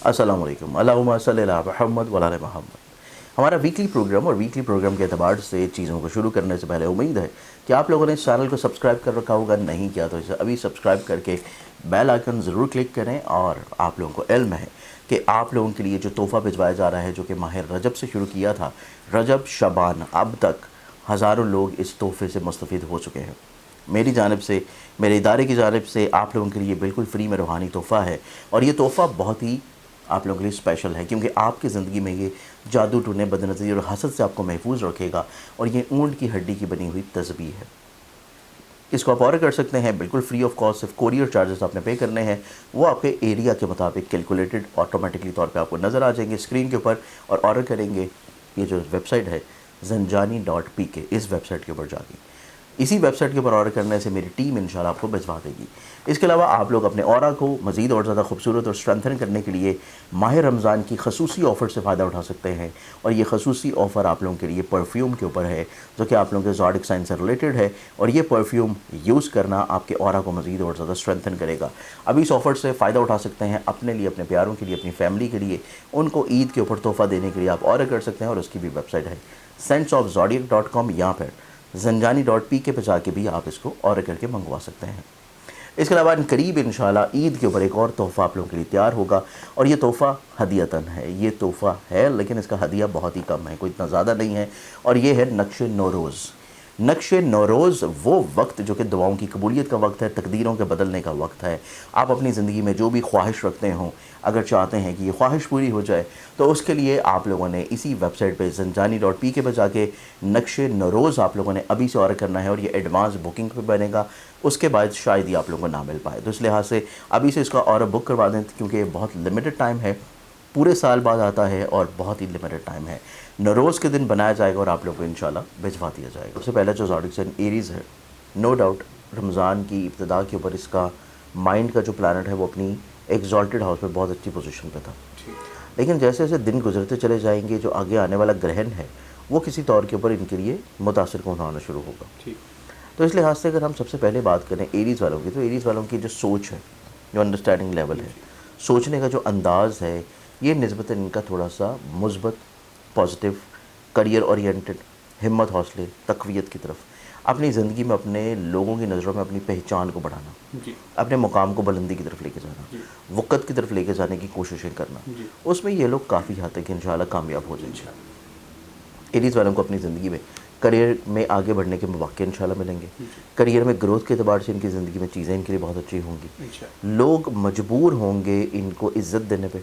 السلام علیکم، اللہم صلی علی محمد و علی محمد۔ ہمارا ویکلی پروگرام اور ویکلی پروگرام کے اعتبار سے چیزوں کو شروع کرنے سے پہلے امید ہے کہ آپ لوگوں نے اس چینل کو سبسکرائب کر رکھا ہوگا، نہیں کیا تو اسے ابھی سبسکرائب کر کے بیل آئیکن ضرور کلک کریں۔ اور آپ لوگوں کو علم ہے کہ آپ لوگوں کے لیے جو تحفہ بھجوایا جا رہا ہے، جو کہ ماہ رجب سے شروع کیا تھا، رجب شعبان، اب تک ہزاروں لوگ اس تحفے سے مستفید ہو چکے ہیں۔ میری جانب سے، میرے ادارے کی جانب سے آپ لوگوں کے لیے بالکل فری میں روحانی تحفہ ہے، اور یہ تحفہ بہت ہی آپ لوگوں کے لیے اسپیشل ہے، کیونکہ آپ کی زندگی میں یہ جادو ٹونے، بد نظری اور حسد سے آپ کو محفوظ رکھے گا، اور یہ اونٹ کی ہڈی کی بنی ہوئی تسبیح ہے۔ اس کو آپ آرڈر کر سکتے ہیں بالکل فری آف کاسٹ، صرف کوریئر چارجز آپ نے پے کرنے ہیں، وہ آپ کے ایریا کے مطابق کیلکولیٹڈ آٹومیٹکلی طور پہ آپ کو نظر آ جائیں گے اسکرین کے اوپر، اور آرڈر کریں گے۔ یہ جو ویب سائٹ ہے zanjani.pk، اس ویب سائٹ کے اوپر جا کے، اسی ویب سائٹ کے اوپر آرڈر کرنے سے میری ٹیم انشاءاللہ آپ کو بھجوا دے گی۔ اس کے علاوہ آپ لوگ اپنے اورا کو مزید اور زیادہ خوبصورت اور اسٹرینتھن کرنے کے لیے ماہ رمضان کی خصوصی آفر سے فائدہ اٹھا سکتے ہیں، اور یہ خصوصی آفر آپ لوگوں کے لیے پرفیوم کے اوپر ہے، جو کہ آپ لوگوں کے زوڈک سائن سے ریلیٹڈ ہے، اور یہ پرفیوم یوز کرنا آپ کے اورا کو مزید اور زیادہ اسٹرینتھن کرے گا۔ ابھی اس آفر سے فائدہ اٹھا سکتے ہیں، اپنے لیے، اپنے پیاروں کے لیے، اپنی فیملی کے لیے، ان کو عید کے اوپر تحفہ دینے کے لیے آپ آرڈر کر سکتے ہیں، اور اس کی بھی ویب سائٹ ہے senseofzodiac.com، یا پھر zanjani.pk پہ جا کے بھی آپ اس کو آرڈر کر کے منگوا سکتے ہیں۔ اس کے علاوہ قریب انشاءاللہ عید کے اوپر ایک اور تحفہ آپ لوگوں کے لیے تیار ہوگا، اور یہ تحفہ ہدیتاً ہے۔ یہ تحفہ ہے لیکن اس کا ہدیہ بہت ہی کم ہے، کوئی اتنا زیادہ نہیں ہے، اور یہ ہے نقش نوروز۔ نقش نوروز وہ وقت جو کہ دعاؤں کی قبولیت کا وقت ہے، تقدیروں کے بدلنے کا وقت ہے۔ آپ اپنی زندگی میں جو بھی خواہش رکھتے ہوں، اگر چاہتے ہیں کہ یہ خواہش پوری ہو جائے، تو اس کے لیے آپ لوگوں نے اسی ویب سائٹ پہ zanjani.pk پہ جا کے نقش نوروز آپ لوگوں نے ابھی سے آرڈر کرنا ہے، اور یہ ایڈوانس بکنگ پہ بنے گا، اس کے بعد شاید ہی آپ لوگوں کو نہ مل پائے۔ تو اس لحاظ سے ابھی سے اس کا آرڈر بک کروا دیں، کیونکہ یہ بہت لمیٹڈ ٹائم ہے، پورے سال بعد آتا ہے، اور بہت ہی لمیٹڈ ٹائم ہے۔ نوروز کے دن بنایا جائے گا، اور آپ لوگوں کو انشاءاللہ بھجوا دیا جائے گا۔ سب سے پہلے جو زوڈک سائن ایریز ہے، نو ڈاؤٹ رمضان کی ابتدا کے اوپر اس کا مائنڈ کا جو پلانٹ ہے وہ اپنی ایگزالٹڈ ہاؤس میں بہت اچھی پوزیشن پہ تھا، لیکن جیسے جیسے دن گزرتے چلے جائیں گے، جو آگے آنے والا گرہن ہے وہ کسی طور کے اوپر ان کے لیے متاثر کن ہونا شروع ہوگا۔ تو اس لحاظ سے اگر ہم سب سے پہلے بات کریں ایریز والوں کی، تو ایریز والوں کی جو سوچ ہے، جو انڈرسٹینڈنگ لیول ہے، سوچنے کا جو انداز ہے، یہ نسبتاً ان کا تھوڑا سا مثبت، پازیٹیو، کریئر اورینٹڈ، ہمت، حوصلے، تقویت کی طرف، اپنی زندگی میں اپنے لوگوں کی نظروں میں اپنی پہچان کو بڑھانا، اپنے مقام کو بلندی کی طرف لے کے جانا، وقت کی طرف لے کے جانے کی کوششیں کرنا، اس میں یہ لوگ کافی حد تک انشاءاللہ کامیاب ہو جائیں گے۔ ایریز والوں کو اپنی زندگی میں کریئر میں آگے بڑھنے کے مواقع انشاءاللہ ملیں گے، کریئر میں گروتھ کے اعتبار سے ان کی زندگی میں چیزیں ان کے لیے بہت اچھی ہوں گی، لوگ مجبور ہوں گے ان کو عزت دینے پہ،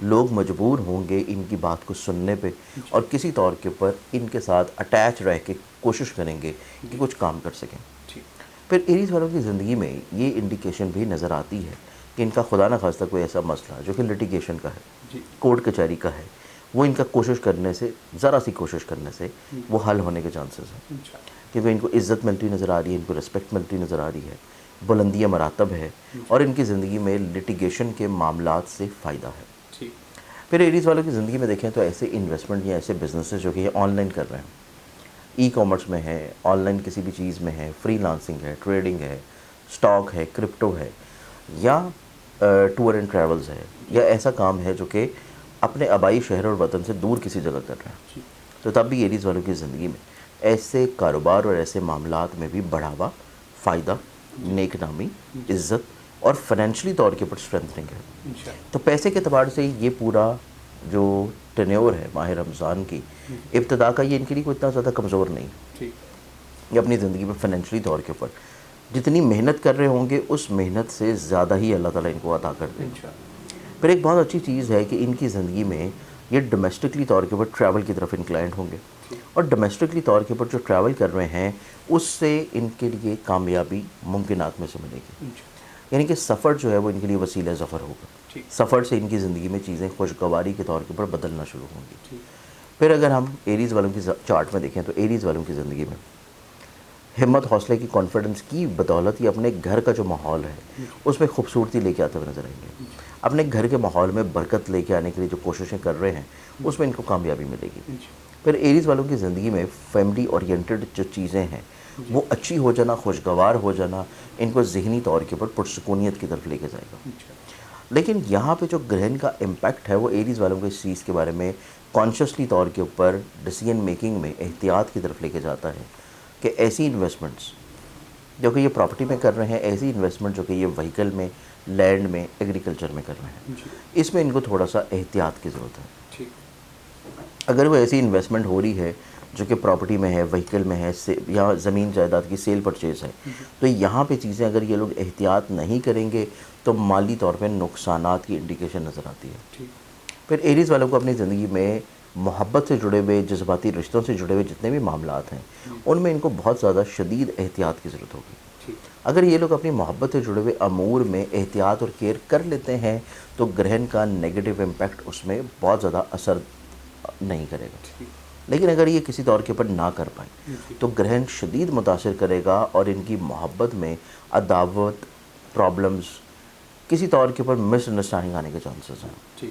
لوگ مجبور ہوں گے ان کی بات کو سننے پہ، اور کسی طور کے اوپر ان کے ساتھ اٹیچ رہ کے کوشش کریں گے کہ کچھ کام کر سکیں۔ پھر ایریز والوں کی زندگی میں یہ انڈیکیشن بھی نظر آتی ہے کہ ان کا خدا نہ خواستہ کوئی ایسا مسئلہ جو کہ لٹیگیشن کا ہے، کورٹ کچہری کا ہے، وہ ان کا کوشش کرنے سے، ذرا سی کوشش کرنے سے وہ حل ہونے کے چانسز ہیں، کیونکہ ان کو عزت ملتی نظر آ رہی ہے، ان کو رسپیکٹ ملتی نظر آ رہی ہے، بلندیاں مراتب ہے، اور ان کی زندگی میں لٹیگیشن کے معاملات سے فائدہ ہے۔ پھر ایریز والوں کی زندگی میں دیکھیں تو ایسے انویسٹمنٹ یا ایسے بزنسز جو کہ یہ آن لائن کر رہے ہیں، ای کامرس میں ہے، آن لائن کسی بھی چیز میں ہے، فری لانسنگ ہے، ٹریڈنگ ہے، سٹاک ہے، کرپٹو ہے، یا ٹور اینڈ ٹریولز ہے، یا ایسا کام ہے جو کہ اپنے آبائی شہر اور وطن سے دور کسی جگہ کر رہے ہیں، تو تب بھی ایریز والوں کی زندگی میں ایسے کاروبار اور ایسے معاملات میں بھی بڑھاوا، فائدہ، نیک نامی، عزت، اور فائنینشلی طور کے اوپر اسٹرینتھنگ ہے۔ تو پیسے کے اعتبار سے یہ پورا جو ٹینیور ہے ماہ رمضان کی ابتدا کا، یہ ان کے لیے کوئی اتنا زیادہ کمزور نہیں، یہ اپنی زندگی میں فائنینشلی طور کے اوپر جتنی محنت کر رہے ہوں گے اس محنت سے زیادہ ہی اللہ تعالیٰ ان کو عطا کر دیں گے۔ پھر ایک بہت اچھی چیز ہے کہ ان کی زندگی میں یہ ڈومیسٹکلی طور کے اوپر ٹریول کی طرف انکلائنڈ ہوں گے، اور ڈومیسٹکلی طور کے اوپر جو ٹریول کر رہے ہیں اس سے ان کے لیے کامیابی ممکنات میں سے ملے گی، یعنی کہ سفر جو ہے وہ ان کے لیے وسیلہ ظفر ہوگا، سفر سے ان کی زندگی میں چیزیں خوشگواری کے طور کے اوپر بدلنا شروع ہوں گی۔ پھر اگر ہم ایریز والوں کی چارٹ میں دیکھیں تو ایریز والوں کی زندگی میں ہمت، حوصلے کی، کانفیڈنس کی بدولت یہ اپنے گھر کا جو ماحول ہے اس میں خوبصورتی لے کے آتے ہوئے نظر آئیں گے، اپنے گھر کے ماحول میں برکت لے کے آنے کے لیے جو کوششیں کر رہے ہیں اس میں ان کو کامیابی ملے گی۔ پھر ایریز والوں کی زندگی میں فیملی اورینٹڈ جو چیزیں ہیں وہ اچھی ہو جانا، خوشگوار ہو جانا، ان کو ذہنی طور کے اوپر پرسکونیت کی طرف لے کے جائے گا۔ لیکن یہاں پہ جو گرہن کا امپیکٹ ہے وہ ایریز والوں کو اس چیز کے بارے میں کانشیسلی طور کے اوپر ڈیسیجن میکنگ میں احتیاط کی طرف لے کے جاتا ہے کہ ایسی انویسٹمنٹس جو کہ یہ پراپرٹی میں کر رہے ہیں، ایسی انویسٹمنٹ جو کہ یہ وہیکل میں، لینڈ میں، ایگریکلچر میں کر رہے ہیں، اس میں ان کو تھوڑا سا احتیاط کی ضرورت ہے. اگر وہ ایسی انویسٹمنٹ ہو رہی ہے جو کہ پراپرٹی میں ہے، وہیکل میں ہے، یا زمین جائیداد کی سیل پرچیز ہے، تو یہاں پہ چیزیں اگر یہ لوگ احتیاط نہیں کریں گے تو مالی طور پہ نقصانات کی انڈیکیشن نظر آتی ہے. پھر ایریز والوں کو اپنی زندگی میں محبت سے جڑے ہوئے، جذباتی رشتوں سے جڑے ہوئے جتنے بھی معاملات ہیں ان میں ان کو بہت زیادہ شدید احتیاط کی ضرورت ہوگی. اگر یہ لوگ اپنی محبت سے جڑے ہوئے امور میں احتیاط اور کیئر کر لیتے ہیں تو گرہن کا نیگیٹو امپیکٹ اس میں بہت زیادہ اثر نہیں کرے گا. لیکن اگر یہ کسی طور کے اوپر نہ کر پائیں تو گرہن شدید متاثر کرے گا اور ان کی محبت میں عداوت، پرابلمز، کسی طور کے اوپر مس انڈرسٹینڈنگ آنے کے چانسز ہیں.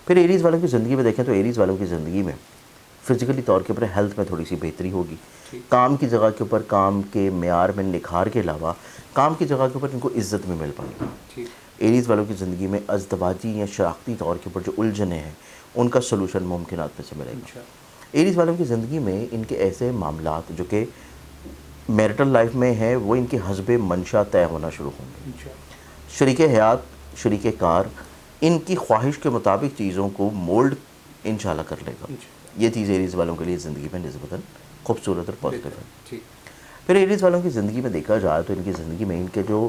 پھر ایریز والوں کی زندگی میں دیکھیں تو ایریز والوں کی زندگی میں فزیکلی طور کے اوپر ہیلتھ میں تھوڑی سی بہتری ہوگی. کام کی جگہ کے اوپر کام کے معیار میں نکھار کے علاوہ کام کی جگہ کے اوپر ان کو عزت میں مل پائے گی. ایریز والوں کی زندگی میں ازدواجی یا شراکتی طور کے اوپر جو الجھنیں ہیں ان کا سلوشن ممکنات میں سے ملے گا. ایریز والوں کی زندگی میں ان کے ایسے معاملات جو کہ میرٹل لائف میں ہیں وہ ان کے حسب منشا طے ہونا شروع ہوں گے. شریک حیات، شریک کار ان کی خواہش کے مطابق چیزوں کو مولڈ انشاءاللہ کر لے گا. یہ چیز ایریز والوں کے لیے زندگی میں نسبتاً خوبصورت اور پازیٹیو ہے. پھر ایریز والوں کی زندگی میں دیکھا جائے تو ان کی زندگی میں ان کے جو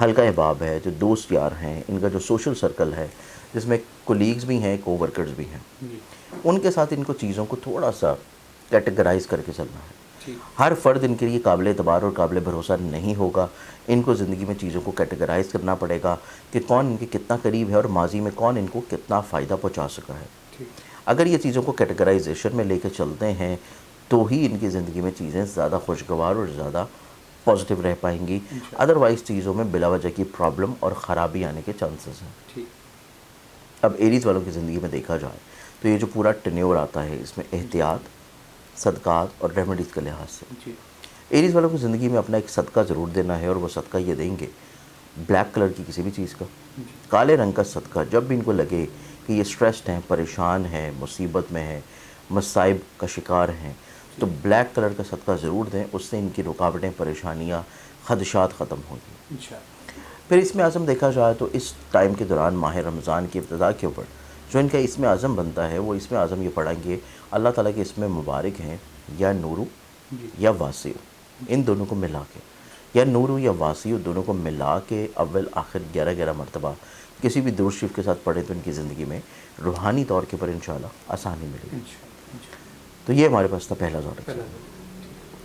حلقہ احباب ہے، جو دوست یار ہیں، ان کا جو سوشل سرکل ہے جس میں کولیگز بھی ہیں، کو ورکرز بھی ہیں، ان کے ساتھ ان کو چیزوں کو تھوڑا سا کیٹیگرائز کر کے چلنا ہے. ہر فرد ان کے لیے قابل اعتبار اور قابل بھروسہ نہیں ہوگا. ان کو زندگی میں چیزوں کو کیٹیگرائز کرنا پڑے گا کہ کون ان کے کتنا قریب ہے اور ماضی میں کون ان کو کتنا فائدہ پہنچا سکا ہے. اگر یہ چیزوں کو کیٹیگرائزیشن میں لے کے چلتے ہیں تو ہی ان کی زندگی میں چیزیں زیادہ خوشگوار اور زیادہ پازیٹیو رہ پائیں گی. ادروائز چیزوں میں بلا وجہ کی پرابلم اور خرابی آنے کے چانسز ہیں. اب ایریز والوں کی زندگی میں دیکھا جائے تو یہ جو پورا ٹینیور آتا ہے اس میں احتیاط، صدقات اور ریمیڈیز کے لحاظ سے ایریز والوں کو زندگی میں اپنا ایک صدقہ ضرور دینا ہے. اور وہ صدقہ یہ دیں گے بلیک کلر کی کسی بھی چیز کا، کالے رنگ کا صدقہ. جب بھی ان کو لگے کہ یہ اسٹریسڈ ہیں، پریشان ہیں، مصیبت میں ہیں، مصائب کا شکار ہیں تو بلیک کلر کا صدقہ ضرور دیں. اس سے ان کی رکاوٹیں، پریشانیاں، خدشات ختم ہوں گی. پھر اسم اعظم دیکھا جائے تو اس ٹائم کے دوران ماہ رمضان کی ابتدا کے اوپر جو ان کا اسم اعظم بنتا ہے وہ اسم اعظم یہ پڑھیں گے. اللہ تعالیٰ کے اسم مبارک ہیں یا نورو یا واسع، ان دونوں کو ملا کے، یا نورو یا واسع دونوں کو ملا کے اول آخر 11 مرتبہ کسی بھی درود شریف کے ساتھ پڑھیں تو ان کی زندگی میں روحانی طور کے پر انشاءاللہ آسانی ملے گی. تو یہ ہمارے پاس تھا پہلا ذکر.